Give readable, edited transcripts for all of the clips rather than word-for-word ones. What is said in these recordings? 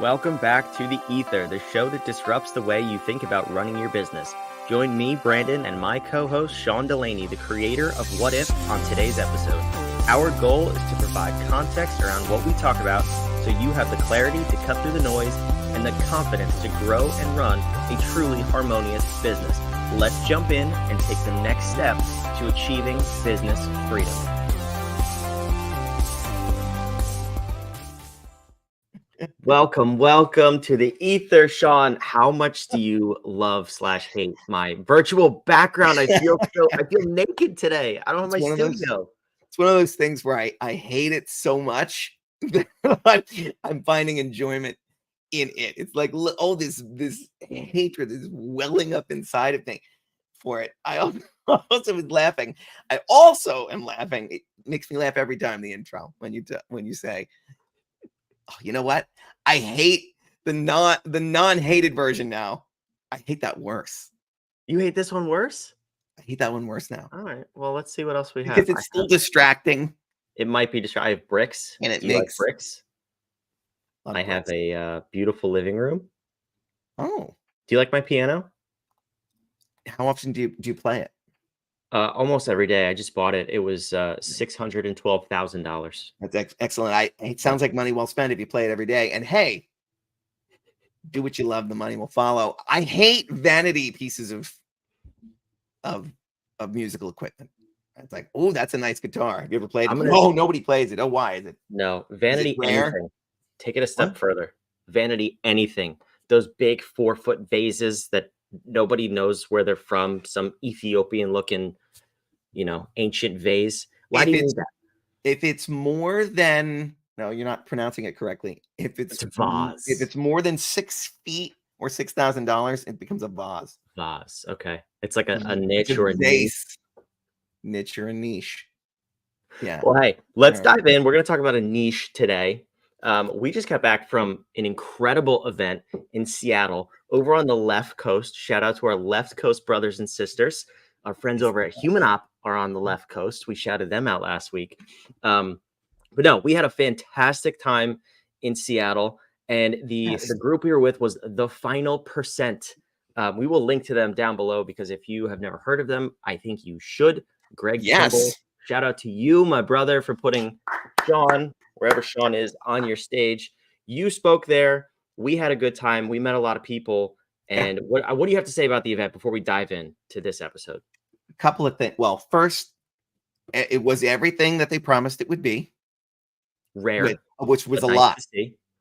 Welcome back to The Ether, the show that disrupts the way you think about running your business. Join me, Brandon, and my co-host, Sean Delaney, the creator of What If, on today's episode. Our goal is to provide context around what we talk about so you have the clarity to cut through the noise and the confidence to grow and run a truly harmonious business. Let's jump in and take the next step to achieving business freedom. Welcome to The Ether, Sean. How much do you love/hate my virtual background? I feel naked today. I don't have my studio. It's one of those things where I hate it so much that I'm finding enjoyment in it. It's like this hatred is welling up inside of me for it. I also was laughing. I also am laughing. It makes me laugh every time the intro when you say, "Oh, you know what? I hate the non-hated version now. I hate that worse." You hate this one worse? I hate that one worse now. All right. Well, let's see what else we have. Because it's still distracting. It might be distracting. I have bricks. And it makes like bricks. I have a beautiful living room. Oh. Do you like my piano? How often do you play it? Almost every day. I just bought it. It was $612,000. That's excellent. It sounds like money well spent if you play it every day. And hey, do what you love. The money will follow. I hate vanity pieces of musical equipment. It's like, oh, that's a nice guitar. Have you ever played it? No, nobody plays it. Oh, why is it? No, vanity anything. Take it a step further. Vanity anything. Those big 4-foot vases that nobody knows where they're from. Some Ethiopian looking, ancient vase. Why do you need that? If it's more than, no, you're not pronouncing it correctly. If it's a vase. If it's more than 6 feet or $6,000, it becomes a vase. Vase. Okay. It's like a niche or a niche. Niche or a niche. Yeah. Well, hey, let's dive in. We're going to talk about a niche today. We just got back from an incredible event in Seattle over on the left coast. Shout out to our left coast brothers and sisters. Our friends over at Human Op are on the left coast. We shouted them out last week. But no, we had a fantastic time in Seattle. And the group we were with was The Final Percent. We will link to them down below because if you have never heard of them, I think you should. Greg Kimball, shout out to you, my brother, for putting Sean, wherever Sean is, on your stage. You spoke there. We had a good time. We met a lot of people. And what do you have to say about the event before we dive in to this episode? A couple of things. Well, first, it was everything that they promised it would be. Rare. Which was a lot.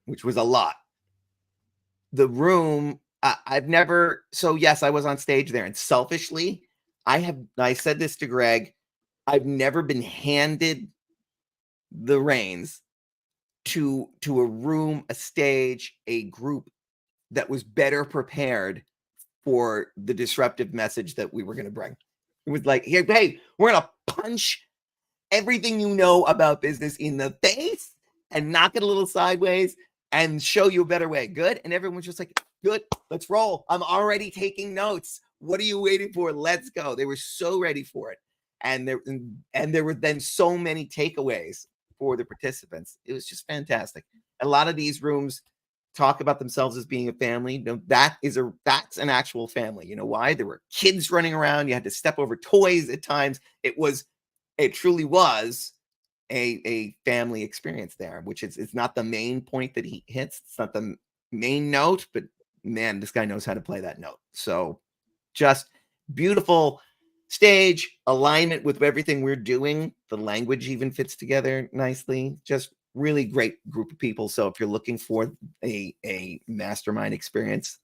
Which was a lot. The room, I've never, so yes, I was on stage there. And selfishly, I said this to Greg, I've never been handed the reins to a room, a stage, a group that was better prepared for the disruptive message that we were going to bring. It was like, hey, we're going to punch everything you know about business in the face and knock it a little sideways and show you a better way. Good. And everyone's just like, good, let's roll. I'm already taking notes. What are you waiting for? Let's go. They were so ready for it. And there were then so many takeaways for the participants. It was just fantastic. A lot of these rooms talk about themselves as being a family. No, that's an actual family. You know why? There were kids running around. You had to step over toys at times. It truly was a family experience there, which it's not the main point that he hits. It's not the main note, but man, this guy knows how to play that note. So just beautiful stage alignment with everything we're doing. The language even fits together nicely. Just really great group of people. So if you're looking for a mastermind experience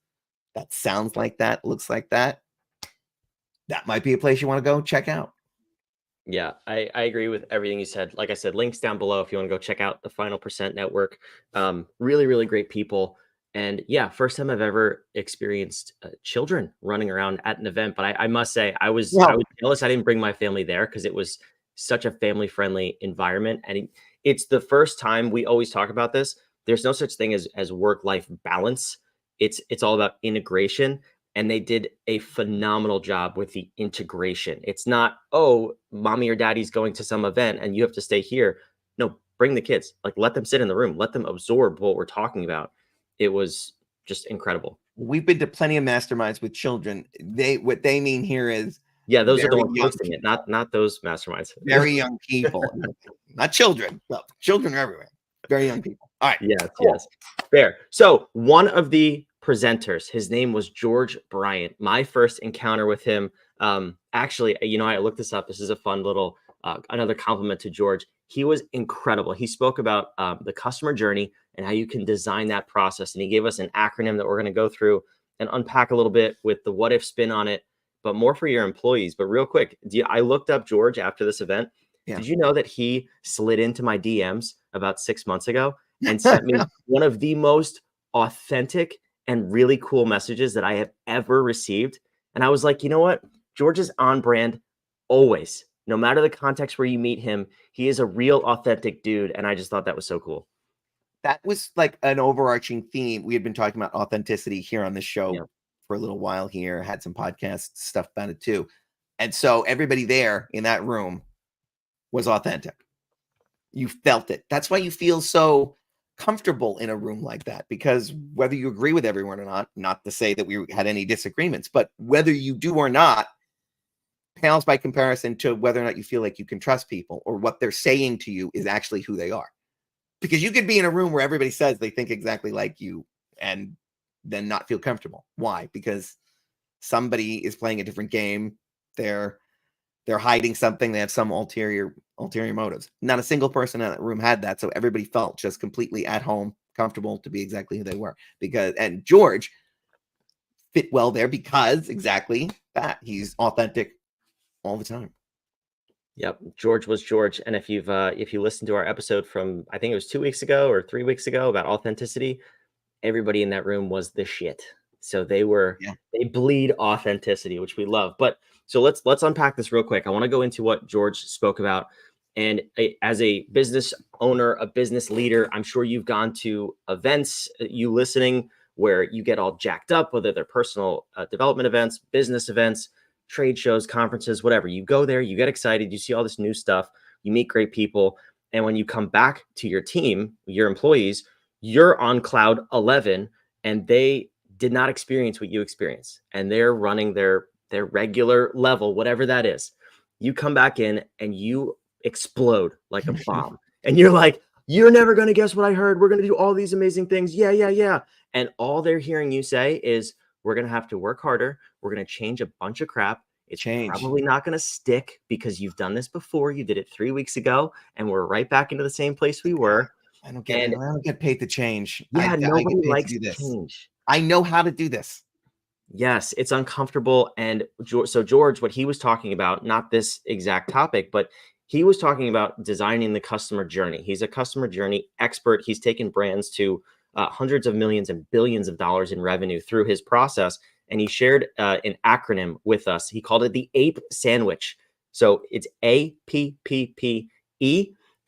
that sounds like that, looks like that might be a place you want to go check out. Yeah, I agree with everything you said. Like I said, links down below if you want to go check out the Final Percent Network. Really, really great people. And yeah, first time I've ever experienced children running around at an event. But I must say, I was jealous I didn't bring my family there because it was such a family-friendly environment. And it's the first time, we always talk about this. There's no such thing as work-life balance. It's all about integration. And they did a phenomenal job with the integration. It's not, oh, mommy or daddy's going to some event and you have to stay here. No, bring the kids. Like, let them sit in the room. Let them absorb what we're talking about. It was just incredible. We've been to plenty of masterminds with children. What they mean here is Yeah, those are the very ones young hosting it, people, not those masterminds. very young people, not children. Well, children are everywhere. Very young people. All right, Yes, cool. yes. Fair. So one of the presenters, his name was George Bryant. My first encounter with him, actually, I looked this up. This is a fun little another compliment to George. He was incredible. He spoke about the customer journey and how you can design that process. And he gave us an acronym that we're going to go through and unpack a little bit with the what if spin on it, but more for your employees. But real quick, I looked up George after this event. Yeah. Did you know that he slid into my DMs about 6 months ago and sent me one of the most authentic and really cool messages that I have ever received? And I was like, you know what? George is on brand always. No matter the context where you meet him, he is a real authentic dude. And I just thought that was so cool. That was like an overarching theme. We had been talking about authenticity here on this Yeah. show for a little while here, had some podcast stuff about it too. And so everybody there in that room was authentic. You felt it. That's why you feel so comfortable in a room like that, because whether you agree with everyone or not to say that we had any disagreements, but whether you do or not pales by comparison to whether or not you feel like you can trust people or what they're saying to you is actually who they are. Because you could be in a room where everybody says they think exactly like you and then not feel comfortable. Why? Because somebody is playing a different game. They're hiding something. They have some ulterior motives. Not a single person in that room had that. So everybody felt just completely at home, comfortable to be exactly who they were. And George fit well there because exactly that. He's authentic all the time. Yep, George was George. And if you listen to our episode from, I think it was 2 weeks ago or 3 weeks ago, about authenticity, everybody in that room was the shit. So Yeah. they bleed authenticity, which we love. But so let's unpack this real quick. I want to go into what George spoke about. And as a business owner, a business leader, I'm sure you've gone to events, you listening, where you get all jacked up, whether they're personal development events, business events, trade shows, conferences, whatever. You go there, you get excited, you see all this new stuff, you meet great people. And when you come back to your team, your employees, you're on cloud 11 and they did not experience what you experienced, and they're running their regular level, whatever that is. You come back in and you explode like a bomb. And you're like, you're never going to guess what I heard. We're going to do all these amazing things. Yeah, yeah, yeah. And all they're hearing you say is, we're going to have to work harder. We're going to change a bunch of crap. It's Change. probably not going to stick because you've done this before. You did it 3 weeks ago, and we're right back into the same place we were. I don't And get paid to change. yeah, I nobody get paid to likes do this. change. I know how to do this. Yes, it's uncomfortable. And so George, what he was talking about, not this exact topic, but he was talking about designing the customer journey. He's a customer journey expert. He's taken brands to hundreds of millions and billions of dollars in revenue through his process. And he shared an acronym with us. He called it the APE sandwich. So it's APPPE,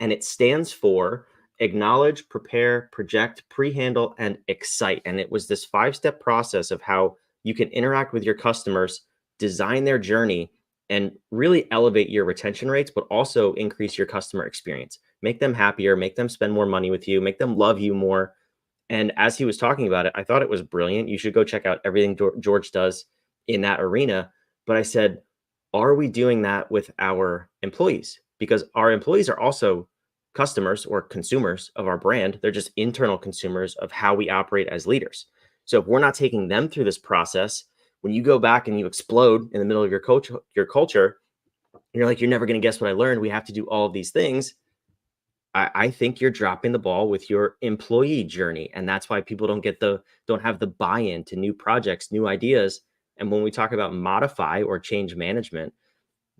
and it stands for acknowledge, prepare, project, pre-handle, and excite. And it was this 5-step process of how you can interact with your customers, design their journey, and really elevate your retention rates, but also increase your customer experience. Make them happier, make them spend more money with you, make them love you more. And as he was talking about it, I thought it was brilliant. You should go check out everything George does in that arena. But I said, are we doing that with our employees? Because our employees are also customers or consumers of our brand. They're just internal consumers of how we operate as leaders. So if we're not taking them through this process, when you go back and you explode in the middle of your culture, you're like, you're never going to guess what I learned. We have to do all of these things. I think you're dropping the ball with your employee journey. And that's why people don't have the buy-in to new projects, new ideas. And when we talk about modify or change management,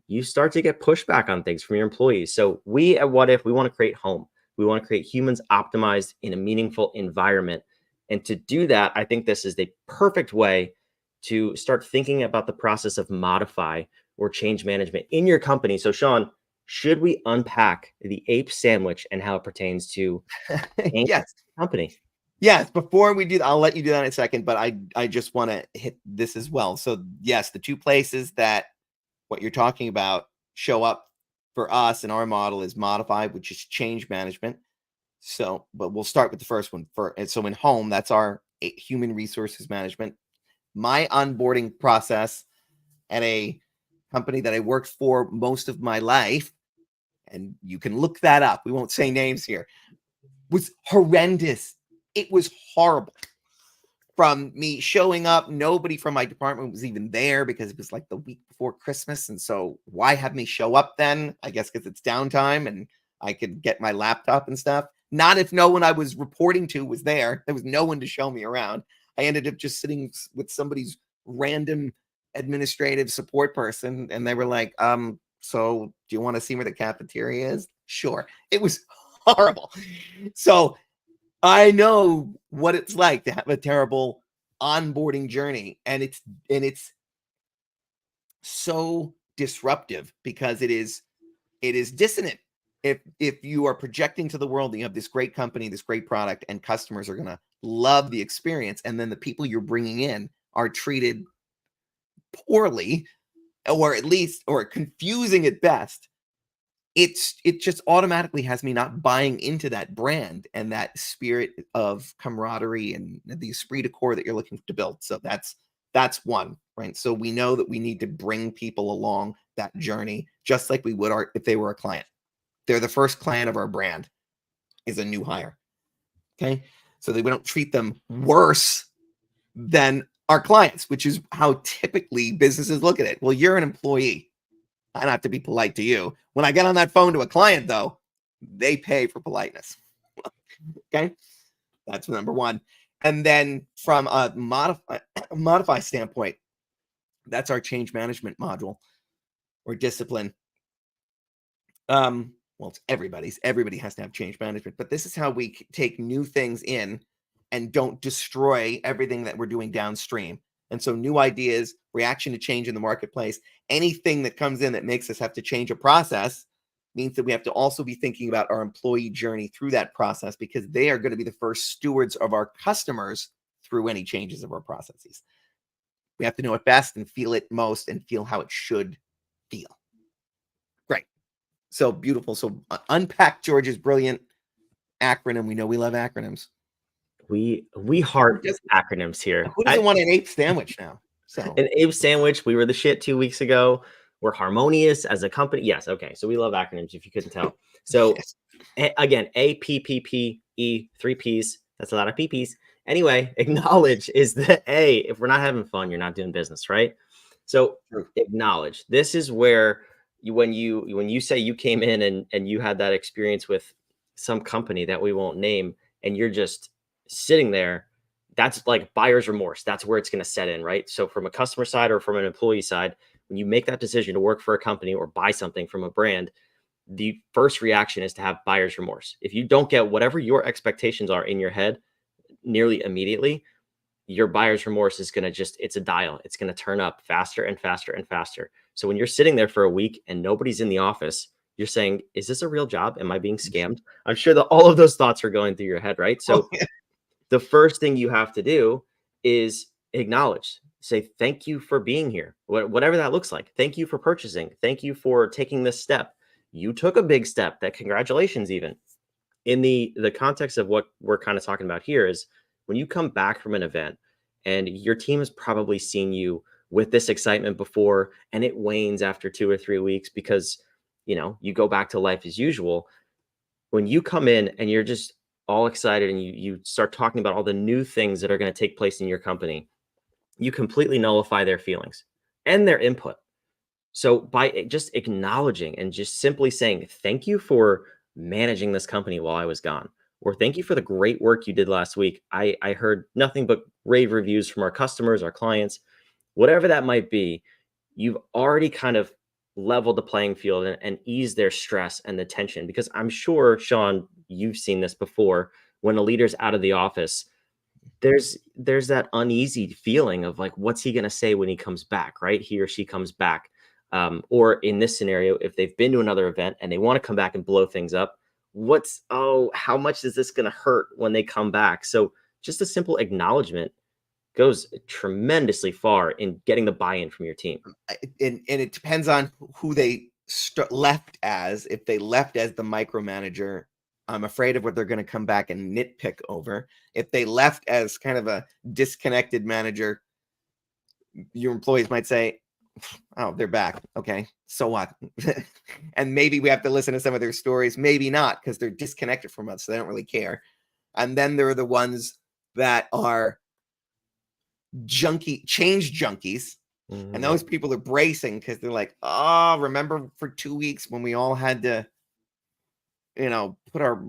you start to get pushback on things from your employees. So we at What If, we want to create home. We want to create humans optimized in a meaningful environment. And to do that, I think this is the perfect way to start thinking about the process of modify or change management in your company. So Sean, should we unpack the ape sandwich and how it pertains to Yes. company? Yes, before we do that, I'll let you do that in a second, but I just want to hit this as well. So yes, the two places that what you're talking about show up for us in our model is modify, which is change management. So, but we'll start with the first one. And so in home, that's our human resources management. My onboarding process at a company that I worked for most of my life, and you can look that up. We won't say names here. Was horrendous. It was horrible. From me showing up, nobody from my department was even there because it was like the week before Christmas. And so why have me show up then? I guess because it's downtime and I could get my laptop and stuff. Not if no one I was reporting to was there. There was no one to show me around. I ended up just sitting with somebody's random administrative support person. And they were like, so do you want to see where the cafeteria is? Sure. It was horrible. So I know what it's like to have a terrible onboarding journey, and it's so disruptive because it is dissonant. If you are projecting to the world that you have this great company, this great product, and customers are going to love the experience, and then the people you're bringing in are treated poorly, or at least or confusing at best, it just automatically has me not buying into that brand and that spirit of camaraderie and the esprit de corps that you're looking to build. So that's one, right? So we know that we need to bring people along that journey, just like we would if they were a client. They're the first client of our brand is a new hire. Okay. So that we don't treat them worse than our clients, which is how typically businesses look at it. Well, you're an employee. I don't have to be polite to you. When I get on that phone to a client, though, they pay for politeness. Okay. That's number one. And then from a modify standpoint, that's our change management module or discipline. Well, it's everybody's. Everybody has to have change management, but this is how we take new things in and don't destroy everything that we're doing downstream. And so new ideas, reaction to change in the marketplace, anything that comes in that makes us have to change a process means that we have to also be thinking about our employee journey through that process, because they are going to be the first stewards of our customers through any changes of our processes. We have to know it best and feel it most and feel how it should feel. Great. So beautiful. So unpack George's brilliant acronym. We know we love acronyms. We heart acronyms here. Who doesn't want an ape sandwich now? So An Abe sandwich. We were the shit 2 weeks ago. We're harmonious as a company. Yes. Okay. So we love acronyms if you couldn't tell. So yes. again, APPPE, three P's. That's a lot of PPs. Anyway, acknowledge is the A. If we're not having fun, you're not doing business, right? So True. acknowledge. This is where when you say you came in and you had that experience with some company that we won't name, and you're just sitting there, that's like buyer's remorse. That's where it's going to set in, right? So from a customer side or from an employee side, when you make that decision to work for a company or buy something from a brand, the first reaction is to have buyer's remorse. If you don't get whatever your expectations are in your head nearly immediately, your buyer's remorse is going to it's a dial. It's going to turn up faster and faster and faster. So when you're sitting there for a week and nobody's in the office, you're saying, is this a real job? Am I being scammed? I'm sure that all of those thoughts are going through your head, right? Oh, So yeah. the first thing you have to do is acknowledge, say, thank you for being here, whatever that looks like. Thank you for purchasing. Thank you for taking this step. You took a big step. That congratulations, even. In the context of what we're kind of talking about here is when you come back from an event and your team has probably seen you with this excitement before and it wanes after 2 or 3 weeks because you go back to life as usual. When you come in and you're just all excited and you start talking about all the new things that are going to take place in your company, you completely nullify their feelings and their input. So by just acknowledging and just simply saying, thank you for managing this company while I was gone, or thank you for the great work you did last week. I heard nothing but rave reviews from our customers, our clients, whatever that might be. You've already kind of leveled the playing field and eased their stress and the tension, because I'm sure, Sean, you've seen this before. When a leader's out of the office, there's that uneasy feeling of like, what's he going to say when he comes back, right? He or she comes back. Or in this scenario, if they've been to another event and they want to come back and blow things up, how much is this going to hurt when they come back? So just a simple acknowledgement goes tremendously far in getting the buy-in from your team. And it depends on who they left as. If they left as the micromanager, I'm afraid of what they're going to come back and nitpick over. If they left as kind of a disconnected manager, your employees might say, oh, they're back. Okay, so what? And maybe we have to listen to some of their stories. Maybe not, because they're disconnected from us. So they don't really care. And then there are the ones that are change junkies. And those people are bracing because they're like, oh, remember for 2 weeks when we all had to, put our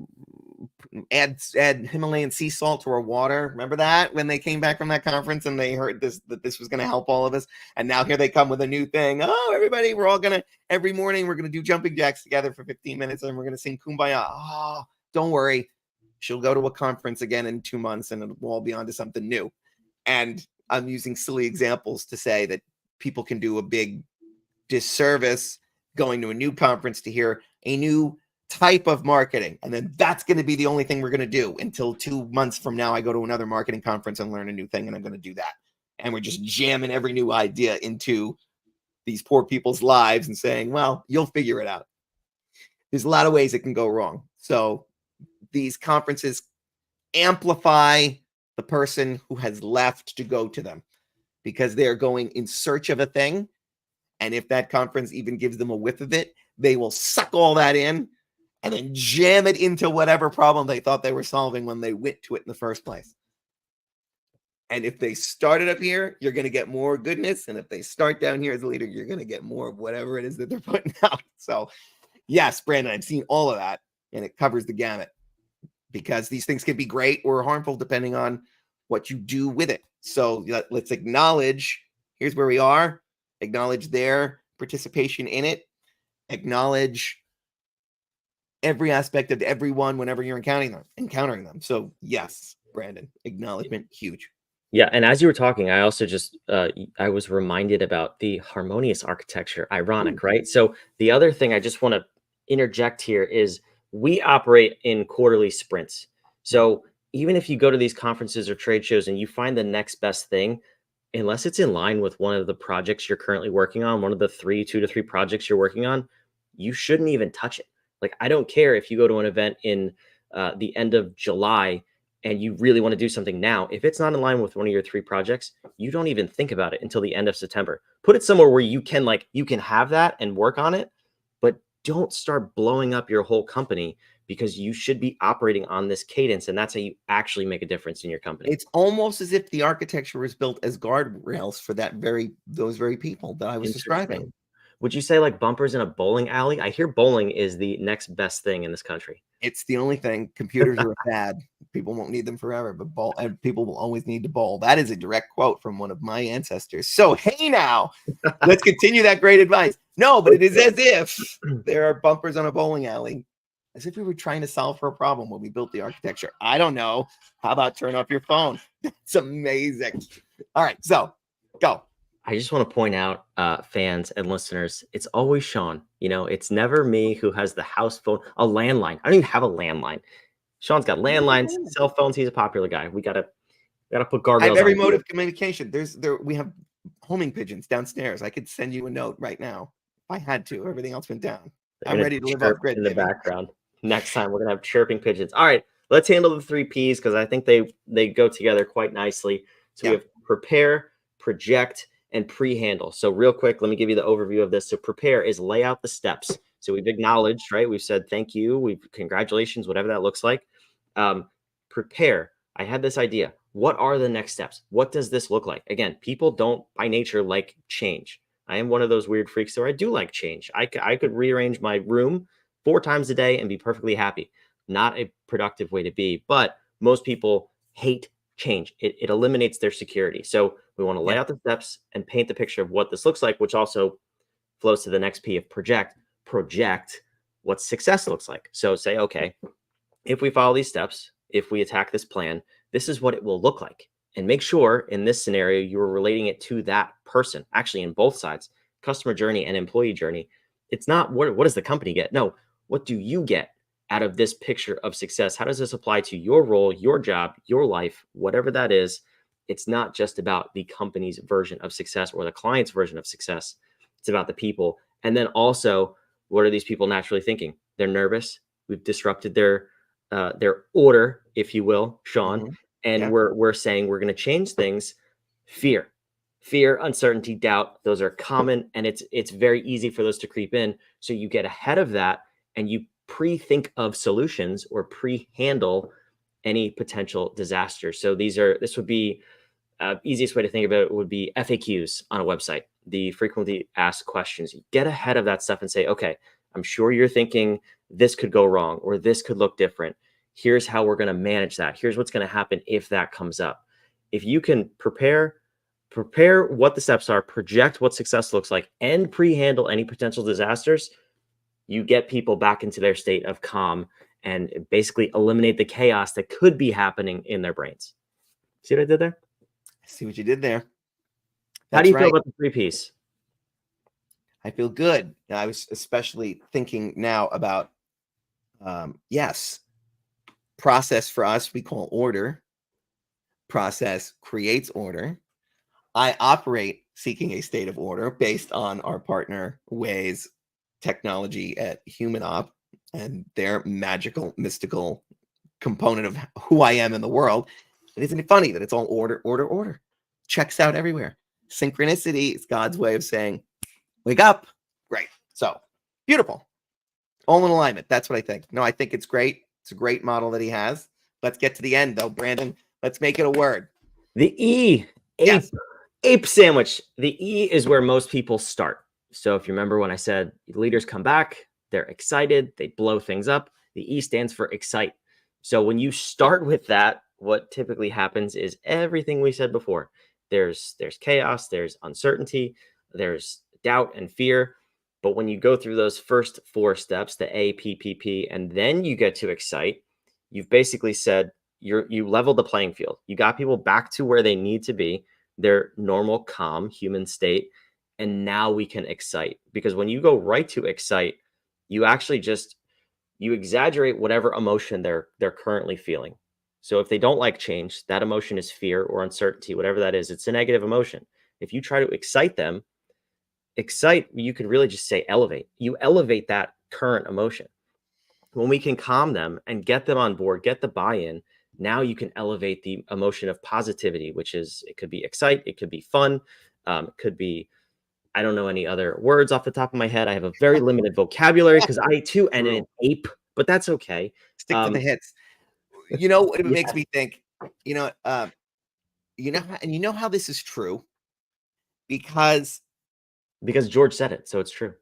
add Himalayan sea salt to our water. Remember that when they came back from that conference and they heard that this was going to help all of us. And now here they come with a new thing. Oh, everybody, we're all every morning we're gonna do jumping jacks together for 15 minutes and we're gonna sing Kumbaya. Oh, don't worry, she'll go to a conference again in 2 months and we'll all be on to something new. And I'm using silly examples to say that people can do a big disservice going to a new conference to hear a new type of marketing. And then that's going to be the only thing we're going to do until 2 months from now. I go to another marketing conference and learn a new thing, and I'm going to do that. And we're just jamming every new idea into these poor people's lives and saying, well, you'll figure it out. There's a lot of ways it can go wrong. So these conferences amplify the person who has left to go to them because they're going in search of a thing. And if that conference even gives them a whiff of it, they will suck all that in and then jam it into whatever problem they thought they were solving when they went to it in the first place. And if they started up here, you're going to get more goodness. And if they start down here as a leader, you're going to get more of whatever it is that they're putting out. So yes, Brandon, I've seen all of that, and it covers the gamut because these things can be great or harmful depending on what you do with it. So let's acknowledge, here's where we are, acknowledge their participation in it, acknowledge every aspect of everyone whenever you're encountering them. So yes, Brandon, acknowledgement, huge. Yeah, and as you were talking, I also just I was reminded about the harmonious architecture. Ironic, right? So the other thing I just want to interject here is we operate in quarterly sprints. So even if you go to these conferences or trade shows and you find the next best thing, unless it's in line with one of the projects you're currently working on, one of the 2 to 3 projects you're working on, you shouldn't even touch it. Like, I don't care if you go to an event in the end of July and you really want to do something now. If it's not in line with one of your 3 projects, you don't even think about it until the end of September. Put it somewhere where you can have that and work on it, but don't start blowing up your whole company because you should be operating on this cadence. And that's how you actually make a difference in your company. It's almost as if the architecture was built as guardrails for those very people that I was describing. Would you say like bumpers in a bowling alley? I hear bowling is the next best thing in this country. It's the only thing. Computers are bad. People won't need them forever, but people will always need to bowl. That is a direct quote from one of my ancestors. So, hey now, let's continue that great advice. No, but it is as if there are bumpers on a bowling alley, as if we were trying to solve for a problem when we built the architecture. I don't know. How about turn off your phone? That's amazing. All right, so go. I just want to point out, fans and listeners, it's always Sean. It's never me who has the house phone, a landline. I don't even have a landline. Sean's got landlines, cell phones. He's a popular guy. We gotta put guardrails. I have every mode of communication. We have homing pigeons downstairs. I could send you a note right now if I had to. Everything else went down. I'm ready to live off grid in the background. Next time we're gonna have chirping pigeons. All right, let's handle the 3 Ps because I think they go together quite nicely. So we have prepare, project, and pre-handle. So real quick, let me give you the overview of this. So prepare is lay out the steps. So we've acknowledged, right? We've said thank you. Congratulations, whatever that looks like. Prepare. I had this idea. What are the next steps? What does this look like? Again, people don't by nature like change. I am one of those weird freaks where I do like change. I could rearrange my room 4 times a day and be perfectly happy. Not a productive way to be, but most people hate change. It eliminates their security. So we want to lay out the steps and paint the picture of what this looks like, which also flows to the next P of project. Project what success looks like. So say, okay, if we follow these steps, if we attack this plan, this is what it will look like. And make sure in this scenario, you're relating it to that person, actually in both sides, customer journey and employee journey. It's not what does the company get? No, what do you get out of this picture of success? How does this apply to your role, your job, your life, whatever that is? It's not just about the company's version of success or the client's version of success. It's about the people. And then also, what are these people naturally thinking? They're nervous. We've disrupted their their order, if you will, Sean, Mhm. and Yeah. we're saying we're going to change things. Fear, uncertainty, doubt, those are common, and it's very easy for those to creep in. So you get ahead of that and you pre-think of solutions or pre-handle any potential disasters. So this would be easiest way to think about it would be FAQs on a website, the frequently asked questions. You get ahead of that stuff and say, okay, I'm sure you're thinking this could go wrong or this could look different. Here's how we're going to manage that. Here's what's going to happen if that comes up. If you can prepare what the steps are, project what success looks like, and pre-handle any potential disasters, you get people back into their state of calm and basically eliminate the chaos that could be happening in their brains. See what I did there? I see what you did there. How do That's you feel right. about the 3 piece? I feel good. I was especially thinking now about, yes, process for us, we call order. Process creates order. I operate seeking a state of order based on our partner Ways technology at Human Op and their magical, mystical component of who I am in the world. And isn't it funny that it's all order, order, order? Checks out everywhere. Synchronicity is God's way of saying, wake up. Great. So beautiful. All in alignment. That's what I think. No, I think it's great. It's a great model that he has. Let's get to the end, though, Brandon. Let's make it a word. The E, Yes. ape sandwich. The E is where most people start. So if you remember when I said leaders come back, they're excited, they blow things up. The E stands for excite. So when you start with that, what typically happens is everything we said before. There's chaos, there's uncertainty, there's doubt and fear. But when you go through those first 4 steps, the A, P, P, P, and then you get to excite, you've basically said you leveled the playing field. You got people back to where they need to be, their normal, calm human state. And now we can excite, because when you go right to excite, you actually just you exaggerate whatever emotion they're currently feeling. So if they don't like change, that emotion is fear or uncertainty, whatever that is. It's a negative emotion. If you try to excite them, you could really just say elevate. You elevate that current emotion. When we can calm them and get them on board, get the buy-in, now you can elevate the emotion of positivity, which is, it could be excite, it could be fun, it could be, I don't know any other words off the top of my head. I have a very limited vocabulary because I too am an True. ape, but that's okay. Stick to the hits. You know what it Yeah, makes me think? You know, and you know how this is true because because George said it, so it's true.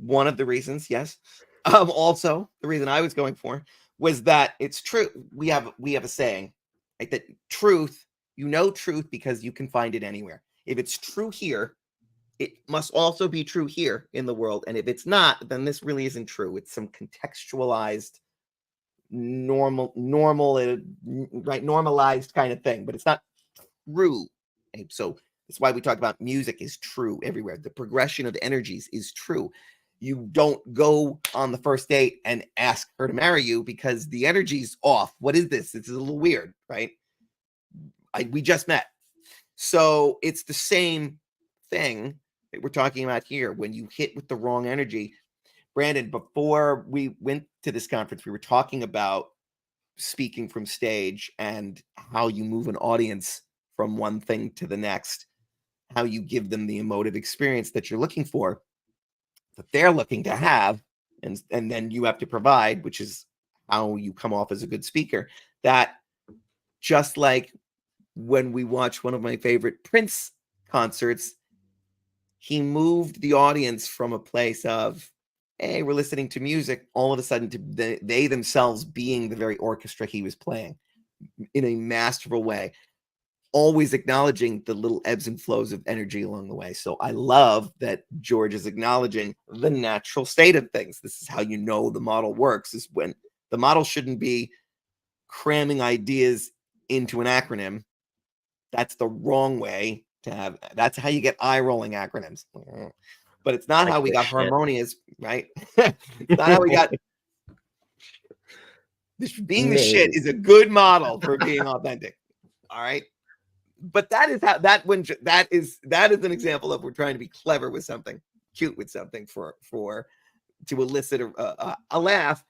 one of the reasons, yes. Also, the reason I was going for was that it's true. We have a saying, right, that truth, you know truth because you can find it anywhere. If it's true here, it must also be true here in the world. And if it's not, then this really isn't true. It's some contextualized, right, normalized kind of thing, but it's not true. And so that's why we talk about music is true everywhere. The progression of energies is true. You don't go on the first date and ask her to marry you because the energy's off. What is this? It's a little weird, right? We just met. So it's the same thing that we're talking about here. When you hit with the wrong energy, Brandon, before we went to this conference, we were talking about speaking from stage and how you move an audience from one thing to the next, how you give them the emotive experience that you're looking for, that they're looking to have, and then you have to provide, which is how you come off as a good speaker. That just like when we watch one of my favorite Prince concerts, he moved the audience from a place of, hey, we're listening to music, all of a sudden to they themselves being the very orchestra he was playing in a masterful way, always acknowledging the little ebbs and flows of energy along the way. So I love that George is acknowledging the natural state of things. This is how you know the model works, is when the model shouldn't be cramming ideas into an acronym. That's the wrong way to have. That's how you get eye rolling acronyms. But it's not Like how we this got shit. harmonious, right? It's not how we got this. Being the shit Maybe. is a good model for being authentic. All right. But that is how that is an example of we're trying to be clever with something, cute with something for to elicit a laugh.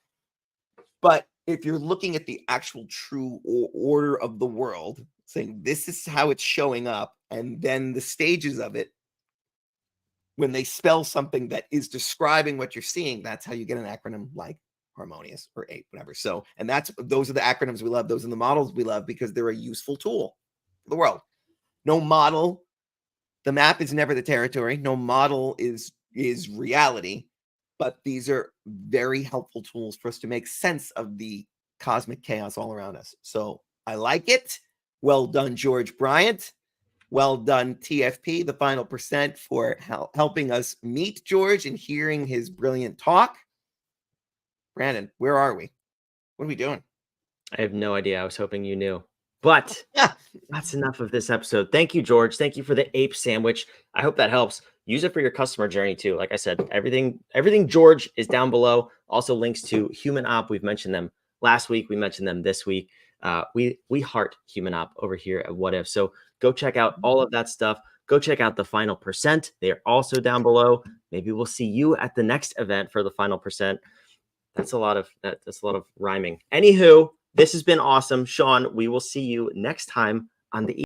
But if you're looking at the actual true order of the world, saying this is how it's showing up, and then the stages of it, when they spell something that is describing what you're seeing, that's how you get an acronym like harmonious or APE, whatever. So, and those are the acronyms we love. Those are the models we love because they're a useful tool for the world. No model, the map is never the territory. No model is reality, but these are very helpful tools for us to make sense of the cosmic chaos all around us. So I like it. Well done, George Bryant. Well done, TFP, the final percent, for helping us meet George and hearing his brilliant talk. Brandon, where are we? What are we doing? I have no idea. I was hoping you knew. But that's enough of this episode. Thank you, George. Thank you for the ape sandwich. I hope that helps. Use it for your customer journey too. Like I said, everything George is down below. Also links to Human Op. We've mentioned them last week. We mentioned them this week. We heart Human Op over here at What If. So go check out all of that stuff. Go check out the final percent. They are also down below. Maybe we'll see you at the next event for the final percent. That's a lot of rhyming. Anywho, this has been awesome. Sean, we will see you next time on the